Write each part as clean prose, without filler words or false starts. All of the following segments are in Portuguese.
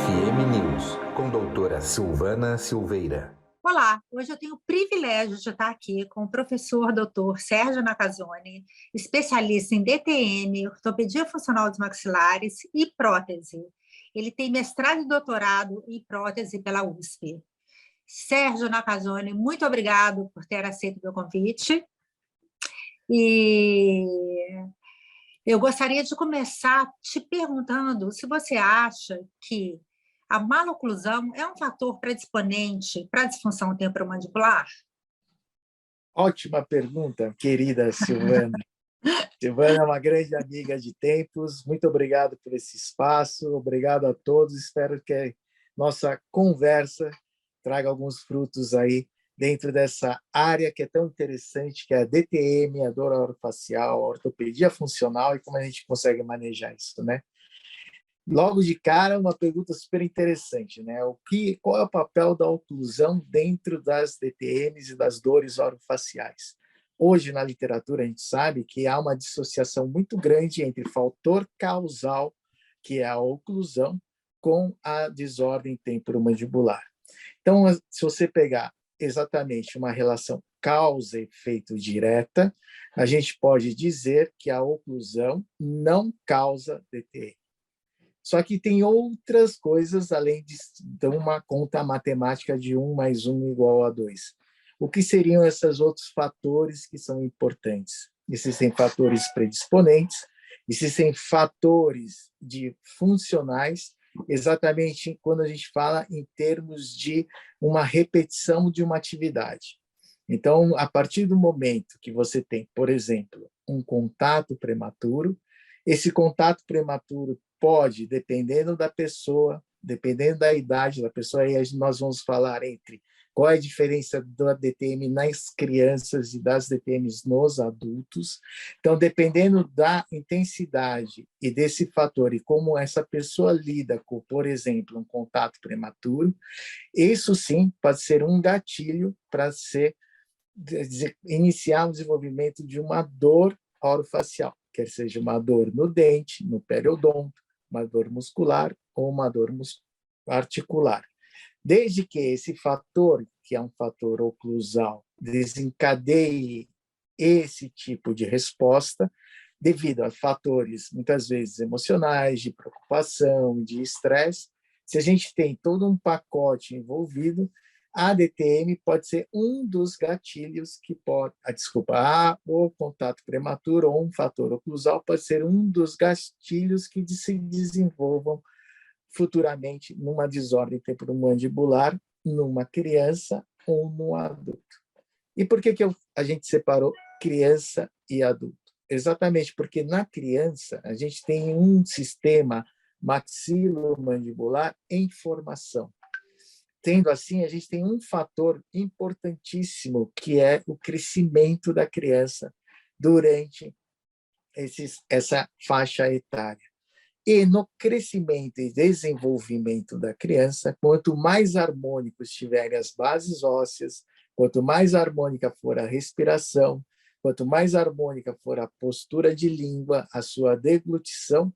FM News, com doutora Silvana Silveira. Olá, hoje eu tenho o privilégio de estar aqui com o professor Dr. Sérgio Nakazone, especialista em DTM, ortopedia funcional dos maxilares e prótese. Ele tem mestrado e doutorado em prótese pela USP. Sérgio Nakazone, muito obrigado por ter aceito o meu convite. E eu gostaria de começar te perguntando se você acha que a maloclusão é um fator predisponente para a disfunção temporomandibular? Ótima pergunta, querida Silvana. Silvana é uma grande amiga de tempos. Muito obrigado por esse espaço. Obrigado a todos. Espero que a nossa conversa traga alguns frutos aí dentro dessa área que é tão interessante, que é a DTM, a dor orofacial, a ortopedia funcional e como a gente consegue manejar isso, né? Logo de cara, uma pergunta super interessante, né? Qual é o papel da oclusão dentro das DTMs e das dores orofaciais? Hoje, na literatura, a gente sabe que há uma dissociação muito grande entre fator causal, que é a oclusão, com a desordem temporomandibular. Então, se você pegar exatamente uma relação causa e efeito direta, a gente pode dizer que a oclusão não causa DTM. Só que tem outras coisas além de uma conta matemática de 1 mais 1 igual a 2. O que seriam esses outros fatores que são importantes? Existem fatores predisponentes, existem fatores funcionais, exatamente quando a gente fala em termos de uma repetição de uma atividade. Então, a partir do momento que você tem, por exemplo, um contato prematuro, esse contato prematuro pode, dependendo da pessoa, dependendo da idade da pessoa, aí nós vamos falar entre qual é a diferença da DTM nas crianças e das DTMs nos adultos. Então, dependendo da intensidade e desse fator e como essa pessoa lida com, por exemplo, um contato prematuro, isso sim pode ser um gatilho para iniciar o desenvolvimento de uma dor orofacial, quer seja uma dor no dente, no periodonto, uma dor muscular ou uma dor articular. Desde que esse fator, que é um fator oclusal, desencadeie esse tipo de resposta, devido a fatores, muitas vezes, emocionais, de preocupação, de estresse, se a gente tem todo um pacote envolvido, a DTM pode ser um dos gatilhos que pode... o contato prematuro ou um fator oclusal pode ser um dos gatilhos que se desenvolvam futuramente numa desordem temporomandibular, numa criança ou no adulto. E por que a gente separou criança e adulto? Exatamente porque na criança a gente tem um sistema maxilomandibular em formação. Tendo assim, a gente tem um fator importantíssimo, que é o crescimento da criança durante essa faixa etária. E no crescimento e desenvolvimento da criança, quanto mais harmônicos estiverem as bases ósseas, quanto mais harmônica for a respiração, quanto mais harmônica for a postura de língua, a sua deglutição,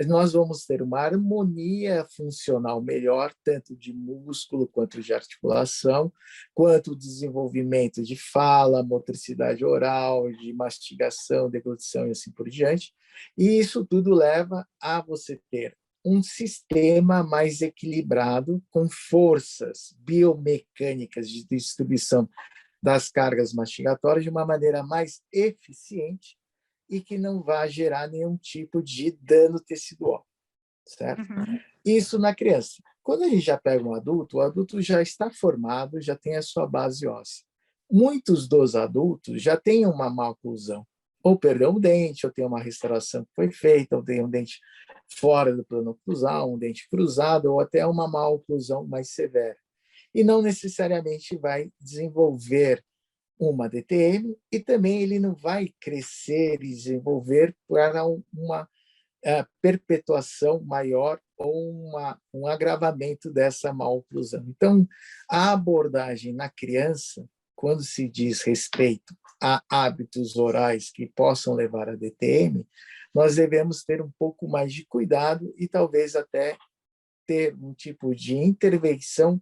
nós vamos ter uma harmonia funcional melhor, tanto de músculo quanto de articulação, quanto desenvolvimento de fala, motricidade oral, de mastigação, deglutição e assim por diante. E isso tudo leva a você ter um sistema mais equilibrado, com forças biomecânicas de distribuição das cargas mastigatórias de uma maneira mais eficiente e que não vai gerar nenhum tipo de dano tecidual, certo? Uhum. Isso na criança. Quando a gente já pega um adulto, o adulto já está formado, já tem a sua base óssea. Muitos dos adultos já têm uma maloclusão, ou perdeu um dente, ou tem uma restauração que foi feita, ou tem um dente fora do plano oclusal, um dente cruzado, ou até uma maloclusão mais severa. E não necessariamente vai desenvolver uma DTM, e também ele não vai crescer e desenvolver para uma perpetuação maior ou um agravamento dessa maloclusão. Então, a abordagem na criança, quando se diz respeito a hábitos orais que possam levar a DTM, nós devemos ter um pouco mais de cuidado e talvez até ter um tipo de intervenção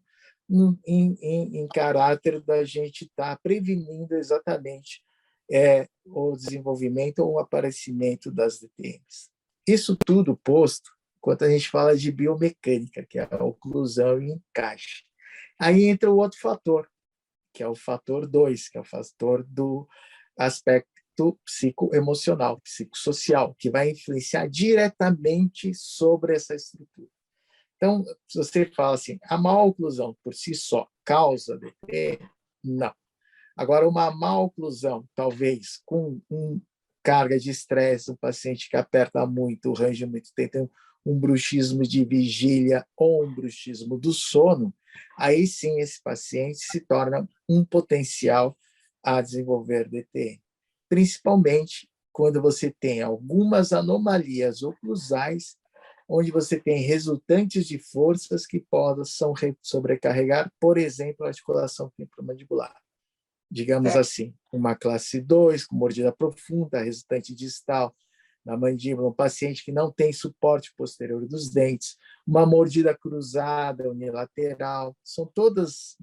em caráter da gente estar prevenindo exatamente o desenvolvimento ou o aparecimento das DTMs. Isso tudo posto, quando a gente fala de biomecânica, que é a oclusão e encaixe. Aí entra o outro fator, que é o fator 2, que é o fator do aspecto psicoemocional, psicossocial, que vai influenciar diretamente sobre essa estrutura. Então, se você fala assim, a má oclusão por si só causa DTM? Não. Agora, uma má oclusão, talvez com carga de estresse, um paciente que aperta muito, range muito, tem um bruxismo de vigília ou um bruxismo do sono, aí sim esse paciente se torna um potencial a desenvolver DTM. Principalmente quando você tem algumas anomalias oclusais, onde você tem resultantes de forças que possam sobrecarregar, por exemplo, a articulação temporomandibular. Digamos assim, uma classe 2, com mordida profunda, resultante distal na mandíbula, um paciente que não tem suporte posterior dos dentes, uma mordida cruzada, unilateral, são todas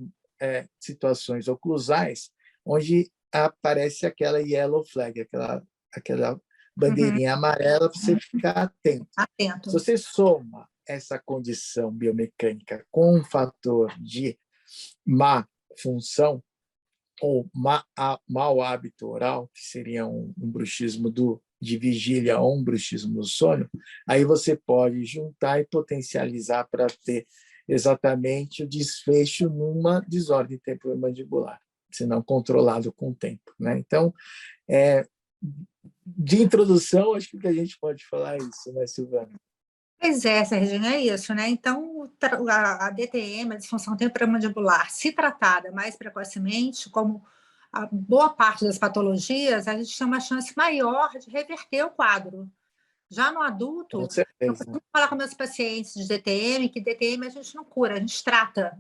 situações oclusais onde aparece aquela yellow flag, aquela bandeirinha amarela para você ficar atento. Se você soma essa condição biomecânica com um fator de má função ou mau hábito oral, que seria um bruxismo de vigília ou um bruxismo do sono, aí você pode juntar e potencializar para ter exatamente o desfecho numa desordem temporomandibular, se não controlado com o tempo, né? Então, de introdução, acho que a gente pode falar isso, né, Silvana? Pois é, Serginho, é isso, né? Então, a DTM, a disfunção temporomandibular, se tratada mais precocemente, como a boa parte das patologias, a gente tem uma chance maior de reverter o quadro. Já no adulto, eu costumo falar com meus pacientes de DTM que DTM a gente não cura, a gente trata.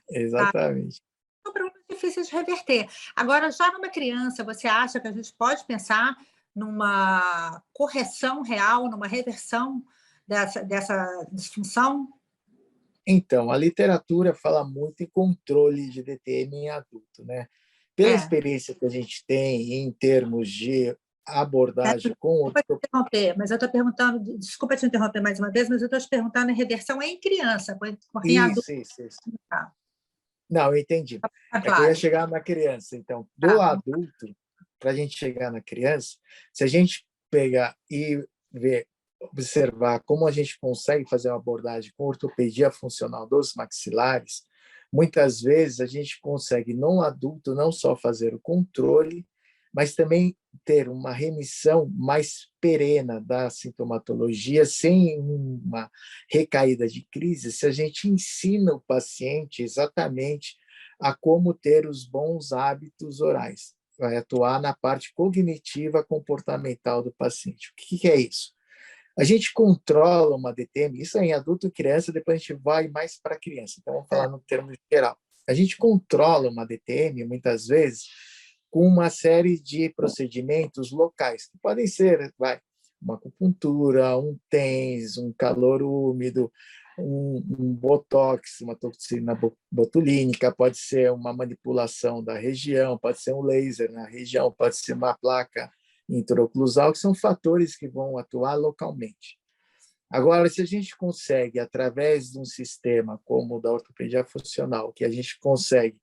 Exatamente. São problemas difíceis de reverter. Agora, já numa criança, você acha que a gente pode pensar numa correção real, numa reversão dessa disfunção? Então, a literatura fala muito em controle de DTM em adulto, né? Pela experiência que a gente tem em termos de abordagem com... Desculpa te interromper, mas eu estou perguntando, desculpa te interromper mais uma vez, mas eu estou te perguntando em reversão em criança, porque em adulto... Isso. Não, eu entendi. Tá É que eu ia claro. chegar na criança. Então, do adulto, para a gente chegar na criança, se a gente pegar e ver, observar como a gente consegue fazer uma abordagem com ortopedia funcional dos maxilares, muitas vezes a gente consegue, no adulto, não só fazer o controle, mas também ter uma remissão mais perene da sintomatologia, sem uma recaída de crise, se a gente ensina o paciente exatamente a como ter os bons hábitos orais. Vai atuar na parte cognitiva comportamental do paciente. O que é isso? A gente controla uma DTM, isso é em adulto e criança, depois a gente vai mais para criança. Então, vamos falar no termo geral. A gente controla uma DTM, muitas vezes, com uma série de procedimentos locais, que podem ser uma acupuntura, um TENS, um calor úmido, um botox, uma toxina botulínica, pode ser uma manipulação da região, pode ser um laser na região, pode ser uma placa intraoclusal, que são fatores que vão atuar localmente. Agora, se a gente consegue, através de um sistema como o da ortopedia funcional, que a gente consegue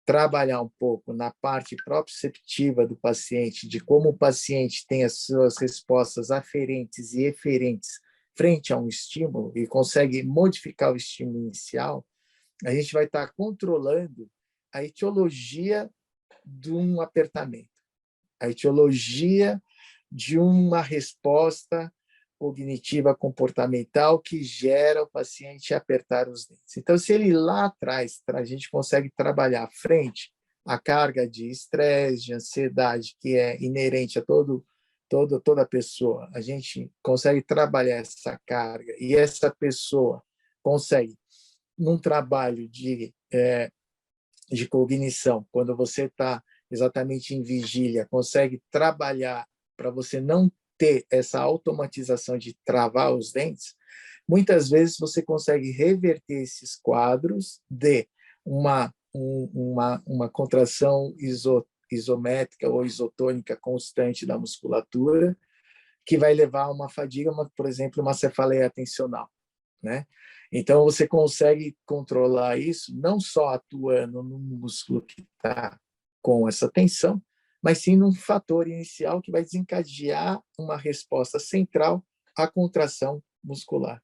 trabalhar um pouco na parte proprioceptiva do paciente, de como o paciente tem as suas respostas aferentes e eferentes frente a um estímulo e consegue modificar o estímulo inicial, a gente vai estar controlando a etiologia de um apertamento, a etiologia de uma resposta cognitiva comportamental que gera o paciente apertar os dentes. Então, se ele lá atrás a gente consegue trabalhar frente à carga de estresse, de ansiedade que é inerente a toda pessoa, a gente consegue trabalhar essa carga e essa pessoa consegue, num trabalho de cognição, quando você está exatamente em vigília, consegue trabalhar para você não ter essa automatização de travar os dentes, muitas vezes você consegue reverter esses quadros de uma contração isométrica ou isotônica constante da musculatura, que vai levar a uma fadiga, por exemplo, uma cefaleia atencional, né? Então, você consegue controlar isso não só atuando no músculo que está com essa tensão, mas sim num fator inicial que vai desencadear uma resposta central à contração muscular.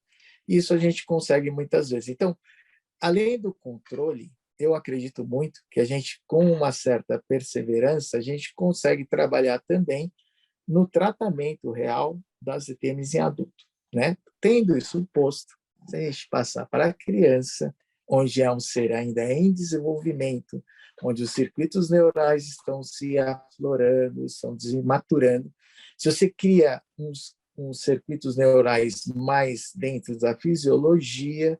Isso a gente consegue muitas vezes. Então, além do controle, eu acredito muito que a gente, com uma certa perseverança, a gente consegue trabalhar também no tratamento real das ETMs em adulto, né? Tendo isso posto, se a gente passar para a criança, onde é um ser ainda em desenvolvimento, onde os circuitos neurais estão se aflorando, estão maturando, se você cria uns circuitos neurais mais dentro da fisiologia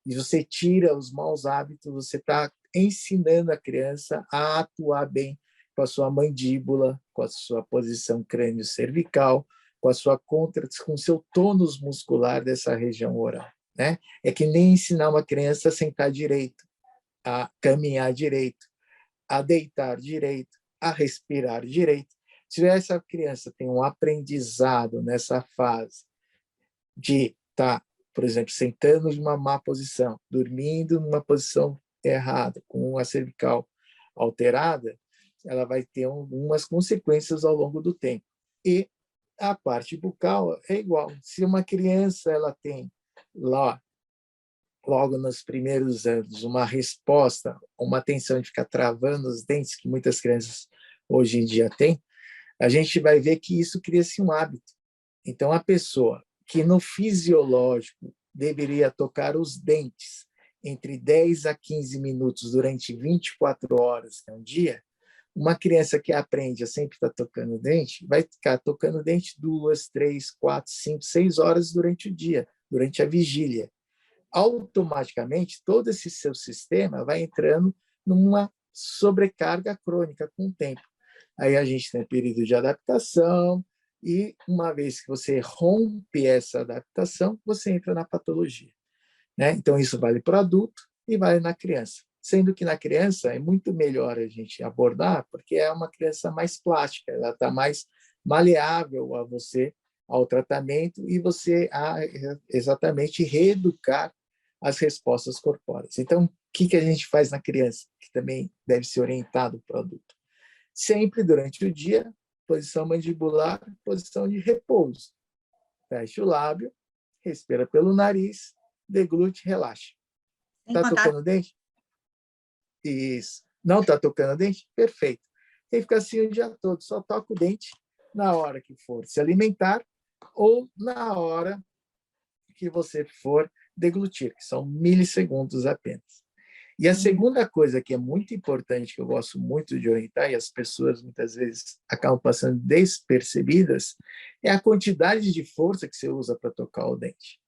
e você tira os maus hábitos, você está ensinando a criança a atuar bem com a sua mandíbula, com a sua posição crânio-cervical, com o seu tônus muscular dessa região oral, né? É que nem ensinar uma criança a sentar direito, a caminhar direito, a deitar direito, a respirar direito. Se essa criança tem um aprendizado nessa fase de estar, por exemplo, sentando em uma má posição, dormindo numa posição errada, com a cervical alterada, ela vai ter algumas consequências ao longo do tempo. E a parte bucal é igual. Se uma criança ela tem lá, logo nos primeiros anos, uma resposta, uma tensão de ficar travando os dentes, que muitas crianças hoje em dia têm, a gente vai ver que isso cria-se um hábito. Então, a pessoa que no fisiológico deveria tocar os dentes entre 10 a 15 minutos durante 24 horas um dia, uma criança que aprende a sempre estar tocando o dente, vai ficar tocando o dente 2, 3, 4, 5, 6 horas durante o dia, durante a vigília. Automaticamente, todo esse seu sistema vai entrando numa sobrecarga crônica com o tempo. Aí a gente tem um período de adaptação e, uma vez que você rompe essa adaptação, você entra na patologia, né? Então, isso vale para o adulto e vale na criança. Sendo que na criança é muito melhor a gente abordar, porque é uma criança mais plástica, ela está mais maleável a você, ao tratamento, e você a exatamente reeducar as respostas corpóreas. Então, o que a gente faz na criança, que também deve ser orientado para o adulto? Sempre durante o dia, posição mandibular, posição de repouso. Fecha o lábio, respira pelo nariz, deglute, relaxa. Está tocando o dente? Isso. Não está tocando o dente? Perfeito. Tem que ficar assim o dia todo. Só toca o dente na hora que for se alimentar ou na hora que você for deglutir, que são milissegundos apenas. E a segunda coisa que é muito importante, que eu gosto muito de orientar, e as pessoas muitas vezes acabam passando despercebidas, é a quantidade de força que você usa para tocar o dente,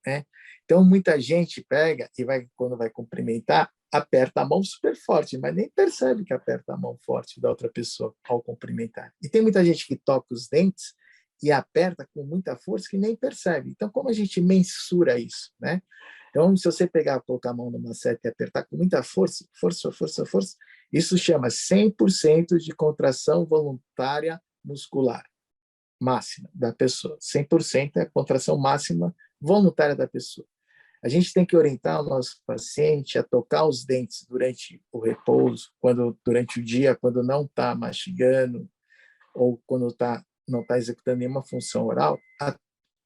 né? Então, muita gente pega e quando vai cumprimentar, aperta a mão super forte, mas nem percebe que aperta a mão forte da outra pessoa ao cumprimentar. E tem muita gente que toca os dentes e aperta com muita força que nem percebe. Então, como a gente mensura isso, né? Então, se você pegar, colocar a mão numa seta e apertar com muita força, força, força, força, isso chama 100% de contração voluntária muscular máxima da pessoa. 100% é a contração máxima voluntária da pessoa. A gente tem que orientar o nosso paciente a tocar os dentes durante o repouso, durante o dia, quando não está mastigando ou quando não está executando nenhuma função oral,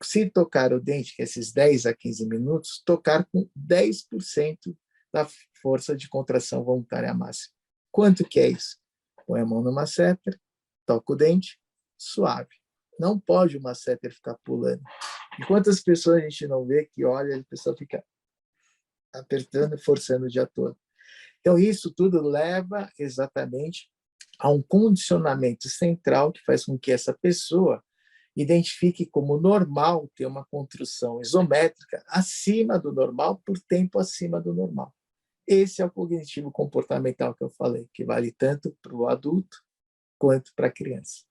se tocar o dente, que é esses 10 a 15 minutos, tocar com 10% da força de contração voluntária máxima. Quanto que é isso? Põe a mão no masseter, toca o dente, suave. Não pode o masseter ficar pulando. E quantas pessoas a gente não vê que olha e a pessoa fica apertando e forçando o dia todo. Então, isso tudo leva exatamente a um condicionamento central que faz com que essa pessoa identifique como normal ter uma construção isométrica acima do normal por tempo acima do normal. Esse é o cognitivo comportamental que eu falei, que vale tanto para o adulto quanto para a criança.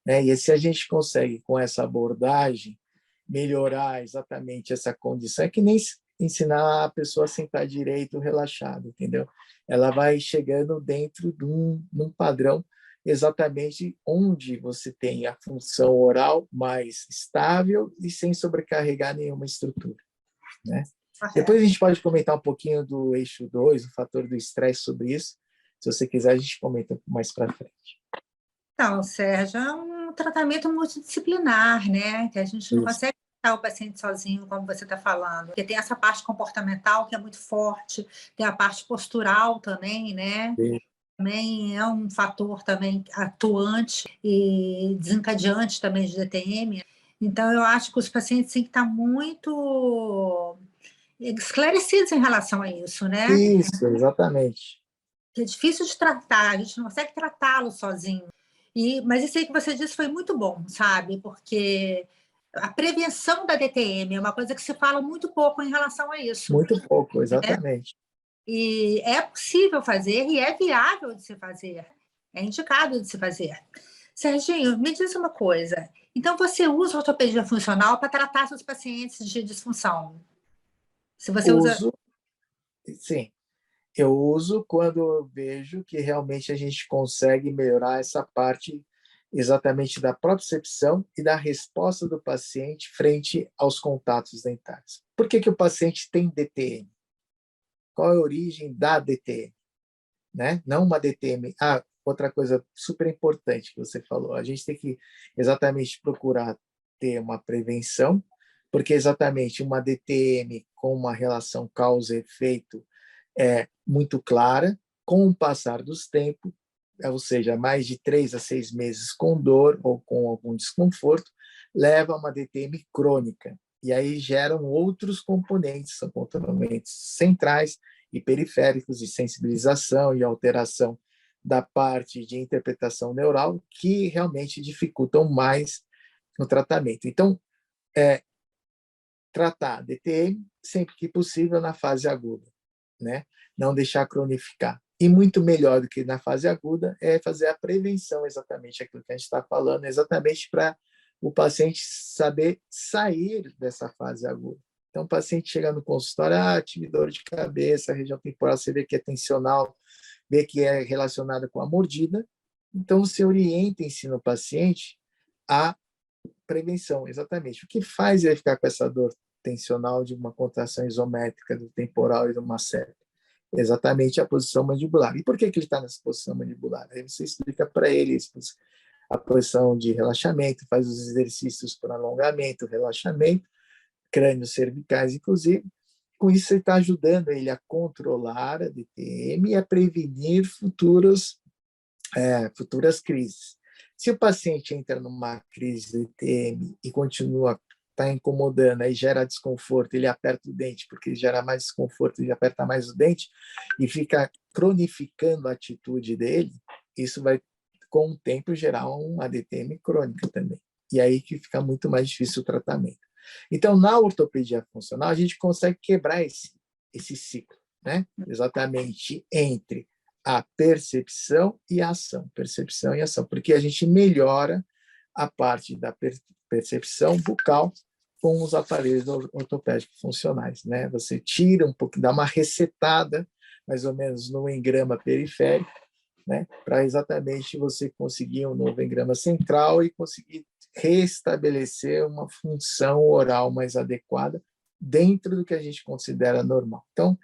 E se a gente consegue, com essa abordagem, melhorar exatamente essa condição. É que nem ensinar a pessoa a sentar direito, relaxado, entendeu? Ela vai chegando dentro de um padrão exatamente onde você tem a função oral mais estável e sem sobrecarregar nenhuma estrutura, né? Depois a gente pode comentar um pouquinho do eixo 2, o fator do estresse sobre isso. Se você quiser, a gente comenta mais para frente. Então, Sérgio, é um tratamento multidisciplinar, né? Que a gente não consegue tratar o paciente sozinho, como você está falando. Porque tem essa parte comportamental que é muito forte, tem a parte postural também, né? Sim. Também é um fator também atuante e desencadeante também de DTM. Então, eu acho que os pacientes têm que estar muito esclarecidos em relação a isso, né? Isso, exatamente. É difícil de tratar, a gente não consegue tratá-lo sozinho. Mas isso aí que você disse foi muito bom, sabe? Porque a prevenção da DTM é uma coisa que se fala muito pouco em relação a isso. Muito pouco, Né? exatamente. E é possível fazer e é viável de se fazer. É indicado de se fazer. Serginho, me diz uma coisa. Então, você usa ortopedia funcional para tratar seus pacientes de disfunção? Se você usa... Uso, sim. Eu uso quando eu vejo que realmente a gente consegue melhorar essa parte exatamente da propriocepção e da resposta do paciente frente aos contatos dentários. Por que o paciente tem DTM? Qual é a origem da DTM? Né? Não uma DTM. Outra coisa super importante que você falou, a gente tem que exatamente procurar ter uma prevenção, porque exatamente uma DTM com uma relação causa e efeito é muito clara, com o passar dos tempos, ou seja, mais de 3 a 6 meses com dor ou com algum desconforto, leva a uma DTM crônica. E aí geram outros componentes, são componentes centrais e periféricos de sensibilização e alteração da parte de interpretação neural que realmente dificultam mais o tratamento. Então, tratar DTM sempre que possível na fase aguda, né? Não deixar cronificar. E muito melhor do que na fase aguda é fazer a prevenção, exatamente aquilo que a gente está falando, exatamente para o paciente saber sair dessa fase aguda. Então, o paciente chega no consultório, tive dor de cabeça, a região temporal, você vê que é tensional, vê que é relacionada com a mordida. Então, você orienta-se no paciente a prevenção, exatamente. O que faz ele ficar com essa dor tensional de uma contração isométrica do temporal e do masseter? Exatamente a posição mandibular. E por que ele está nessa posição mandibular? Aí você explica para ele a posição de relaxamento, faz os exercícios para alongamento, relaxamento, crânios cervicais, inclusive. Com isso, você está ajudando ele a controlar a DTM e a prevenir futuras crises. Se o paciente entra numa crise de DTM e continua está incomodando, aí gera desconforto, ele aperta o dente, porque gera mais desconforto, ele aperta mais o dente e fica cronificando a atitude dele, isso vai, com o tempo, gerar uma DTM crônica também. E aí que fica muito mais difícil o tratamento. Então, na ortopedia funcional, a gente consegue quebrar esse ciclo, né? Exatamente entre a percepção e a ação. Percepção e ação, porque a gente melhora a parte da percepção bucal com os aparelhos ortopédicos funcionais, né? Você tira um pouco, dá uma resetada, mais ou menos no engrama periférico, né? Para exatamente você conseguir um novo engrama central e conseguir restabelecer uma função oral mais adequada dentro do que a gente considera normal. Então,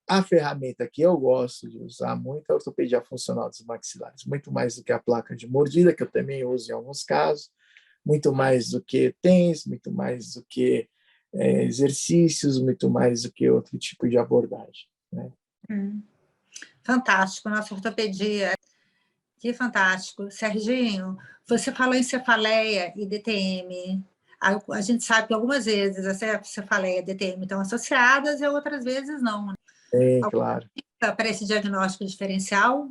a ferramenta que eu gosto de usar muito é a ortopedia funcional dos maxilares, muito mais do que a placa de mordida, que eu também uso em alguns casos, muito mais do que TENS, muito mais do que exercícios, muito mais do que outro tipo de abordagem, né? Fantástico, nossa ortopedia. Que fantástico. Serginho, você falou em cefaleia e DTM. A gente sabe que algumas vezes a cefaleia e a DTM estão associadas e outras vezes não. Claro. Para esse diagnóstico diferencial?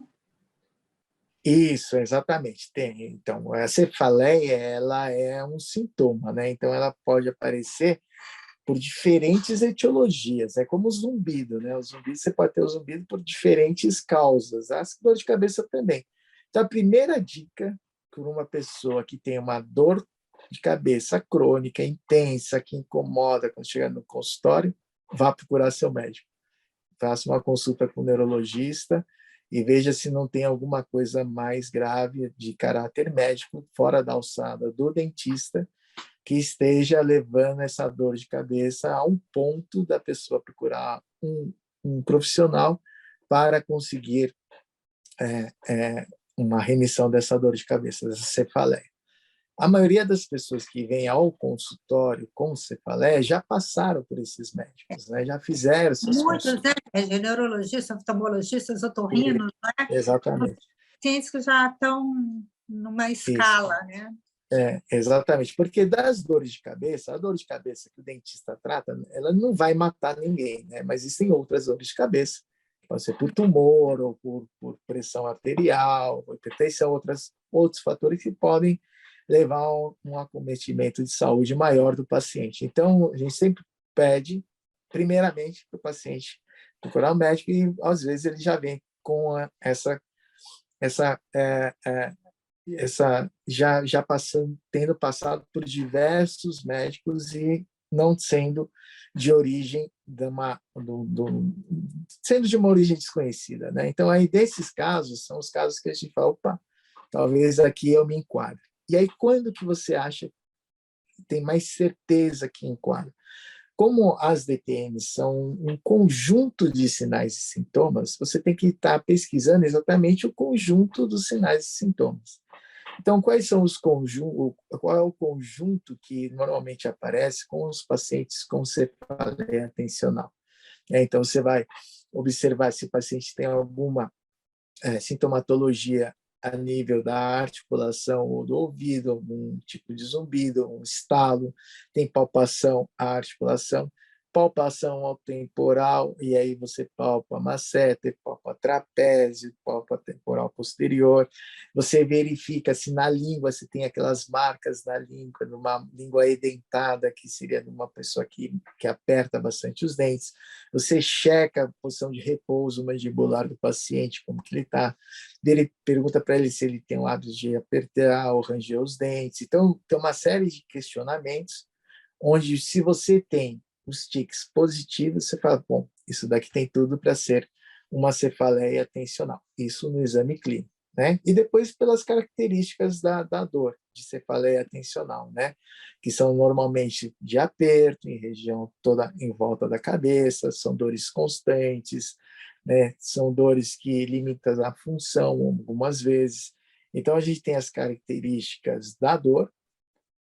Isso, exatamente, tem. Então, a cefaleia, ela é um sintoma, né? Então, ela pode aparecer por diferentes etiologias. É como o zumbido, né? O zumbido, você pode ter o zumbido por diferentes causas. A dor de cabeça também. Então, a primeira dica para uma pessoa que tem uma dor de cabeça crônica, intensa, que incomoda quando chegar no consultório, vá procurar seu médico. Faça uma consulta com o neurologista e veja se não tem alguma coisa mais grave de caráter médico, fora da alçada do dentista, que esteja levando essa dor de cabeça a um ponto da pessoa procurar um profissional para conseguir uma remissão dessa dor de cabeça, dessa cefaleia. A maioria das pessoas que vêm ao consultório com cefaleia já passaram por esses médicos, né? Já fizeram essas Muitos, consultas. né? Neurologistas, oftalmologistas, otorrinos, né? Exatamente. Pacientes que já estão numa Isso. escala, né? Exatamente, porque das dores de cabeça, a dor de cabeça que o dentista trata, ela não vai matar ninguém, né? Mas existem outras dores de cabeça, pode ser por tumor, ou por pressão arterial, ou hipertensão, outros fatores que podem levar a um acometimento de saúde maior do paciente. Então, a gente sempre pede, primeiramente, para o paciente procurar um médico e, às vezes, ele já vem com tendo passado por diversos médicos e não sendo de origem sendo de uma origem desconhecida, né? Então aí desses casos são os casos que a gente fala, opa, talvez aqui eu me enquadre. E aí quando que você acha que tem mais certeza que enquadra? Como as DTMs são um conjunto de sinais e sintomas, você tem que estar pesquisando exatamente o conjunto dos sinais e sintomas. Então, qual é o conjunto que normalmente aparece com os pacientes com cefaleia atencional? Então, você vai observar se o paciente tem alguma sintomatologia a nível da articulação ou do ouvido, algum tipo de zumbido, um estalo, tem palpação à articulação, palpação ao temporal, e aí você palpa masseter, palpa trapézio, palpa temporal posterior, você verifica se na língua se tem aquelas marcas na língua, numa língua edentada, que seria de uma pessoa que aperta bastante os dentes, você checa a posição de repouso mandibular do paciente, como que ele está, ele pergunta para ele se ele tem o hábito de apertar ou ranger os dentes. Então, tem uma série de questionamentos onde, se você tem os tics positivos, você fala, bom, isso daqui tem tudo para ser uma cefaleia atencional. Isso no exame clínico, né? E depois pelas características da dor de cefaleia atencional, né? Que são normalmente de aperto, em região toda em volta da cabeça, são dores constantes, né? São dores que limitam a função algumas vezes. Então, a gente tem as características da dor,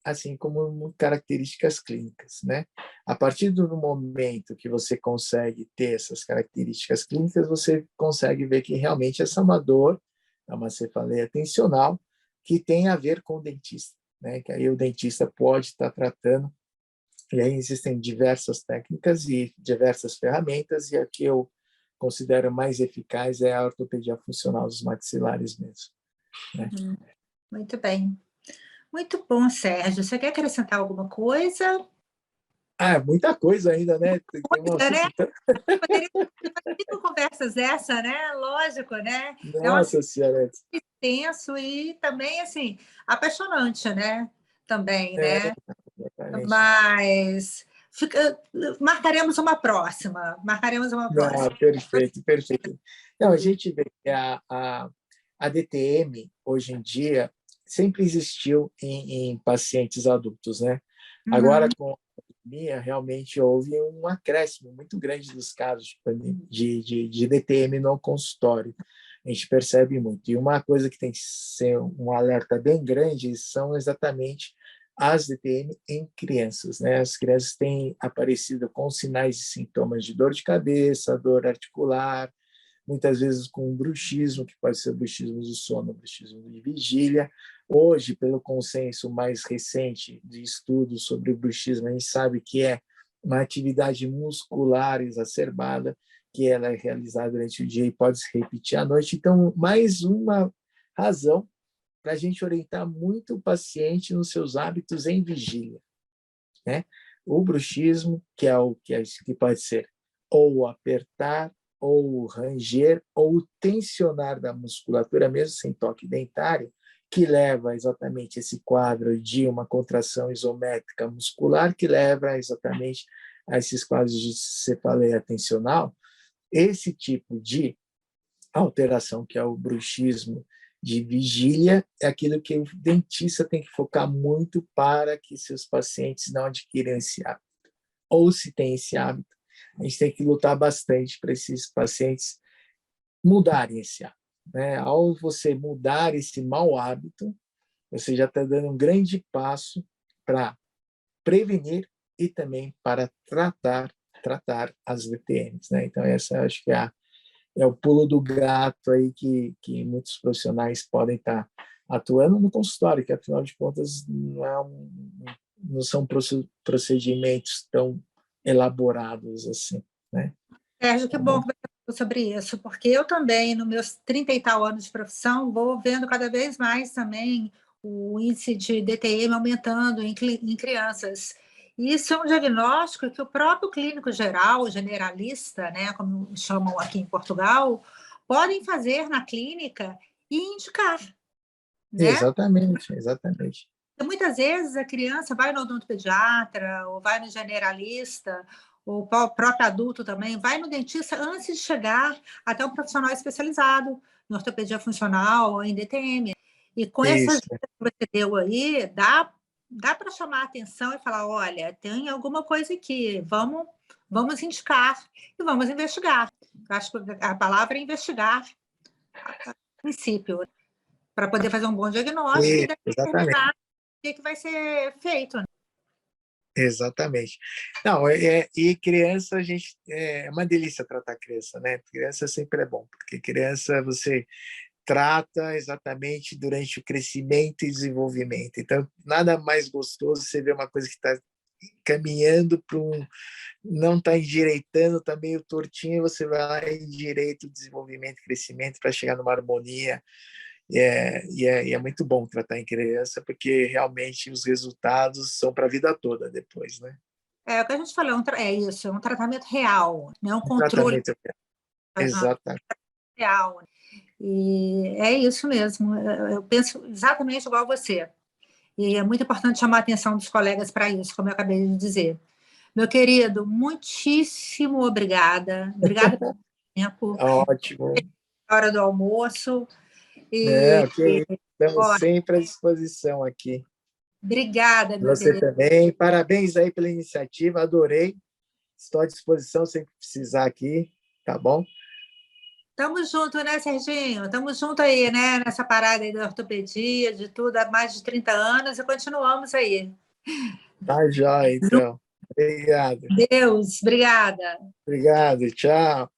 assim como características clínicas, né? A partir do momento que você consegue ter essas características clínicas, você consegue ver que realmente essa é uma dor, é uma cefaleia atencional que tem a ver com o dentista, né? Que aí o dentista pode estar tratando, e aí existem diversas técnicas e diversas ferramentas, e a que eu considero mais eficaz é a ortopedia funcional dos maxilares mesmo, né? Muito bem. Muito bom, Sérgio. Você quer acrescentar alguma coisa? Muita coisa ainda, né? Tem um Coisa, né? assunto tão... Poderia ter 5 conversas dessa, né? Lógico, né? É um Nossa assunto Senhora. extenso e também, assim, apaixonante, né? Também, né? Exatamente. Mas marcaremos uma próxima. Marcaremos uma próxima. Não, perfeito, perfeito. Não, a gente vê que a DTM, hoje em dia, sempre existiu em pacientes adultos, né? Agora, Uhum. com a pandemia, realmente houve um acréscimo muito grande dos casos de DTM no consultório. A gente percebe muito. E uma coisa que tem que ser um alerta bem grande são exatamente as DTM em crianças, né? As crianças têm aparecido com sinais e sintomas de dor de cabeça, dor articular, muitas vezes com bruxismo, que pode ser bruxismo do sono, bruxismo de vigília. Hoje, pelo consenso mais recente de estudos sobre o bruxismo, a gente sabe que é uma atividade muscular exacerbada, que ela é realizada durante o dia e pode se repetir à noite. Então, mais uma razão para a gente orientar muito o paciente nos seus hábitos em vigília, né? O bruxismo, que pode ser ou apertar, ou ranger, ou tensionar da musculatura, mesmo sem toque dentário, que leva exatamente esse quadro de uma contração isométrica muscular, que leva exatamente a esses quadros de cefaleia tensional. Esse tipo de alteração, que é o bruxismo de vigília, é aquilo que o dentista tem que focar muito para que seus pacientes não adquiram esse hábito. Ou se tem esse hábito, a gente tem que lutar bastante para esses pacientes mudarem esse hábito. Né? Ao você mudar esse mau hábito, você já está dando um grande passo para prevenir e também para tratar as VTMs. Né? Então, essa acho que é o pulo do gato aí que muitos profissionais podem estar atuando no consultório, que afinal de contas não são procedimentos tão elaborados assim, né? Sérgio, que bom que você falou sobre isso, porque eu também, nos meus 30 e tal anos de profissão, vou vendo cada vez mais também o índice de DTM aumentando em crianças. E isso é um diagnóstico que o próprio clínico geral, o generalista, né, como chamam aqui em Portugal, podem fazer na clínica e indicar, né? Exatamente. Porque muitas vezes a criança vai no odontopediatra ou vai no generalista, ou o próprio adulto também, vai no dentista antes de chegar até um profissional especializado em ortopedia funcional ou em DTM. E com essas Isso. dicas que você deu aí, dá para chamar a atenção e falar, olha, tem alguma coisa aqui, vamos indicar e vamos investigar. Eu acho que a palavra é investigar, a princípio, para poder fazer um bom diagnóstico e Exatamente. determinar o que vai ser feito. Exatamente. Não, e criança, a gente, é uma delícia tratar criança, né? Criança sempre é bom, porque criança você trata exatamente durante o crescimento e desenvolvimento. Então, nada mais gostoso você ver uma coisa que está caminhando para não está endireitando, está meio tortinho, você vai lá e endireita o desenvolvimento e crescimento para chegar numa harmonia. E é muito bom tratar em criança, porque realmente os resultados são para a vida toda depois, né? É o que a gente falou, é isso, é um tratamento real, não é um controle Tratamento exatamente. real. E é isso mesmo, eu penso exatamente igual a você. E é muito importante chamar a atenção dos colegas para isso, como eu acabei de dizer. Meu querido, muitíssimo obrigada. Obrigada pelo tempo, Ótimo. hora do almoço. Ok. Estamos Ó, sempre à disposição aqui. obrigada, meu Você querido. também. Parabéns aí pela iniciativa, adorei. Estou à disposição sempre que precisar aqui, tá bom? Tamo junto, né, Serginho? Tamo junto aí, né, nessa parada aí da ortopedia, de tudo, há mais de 30 anos, e continuamos aí. Tá jóia, então. Obrigado. Deus, obrigada. Obrigado, tchau.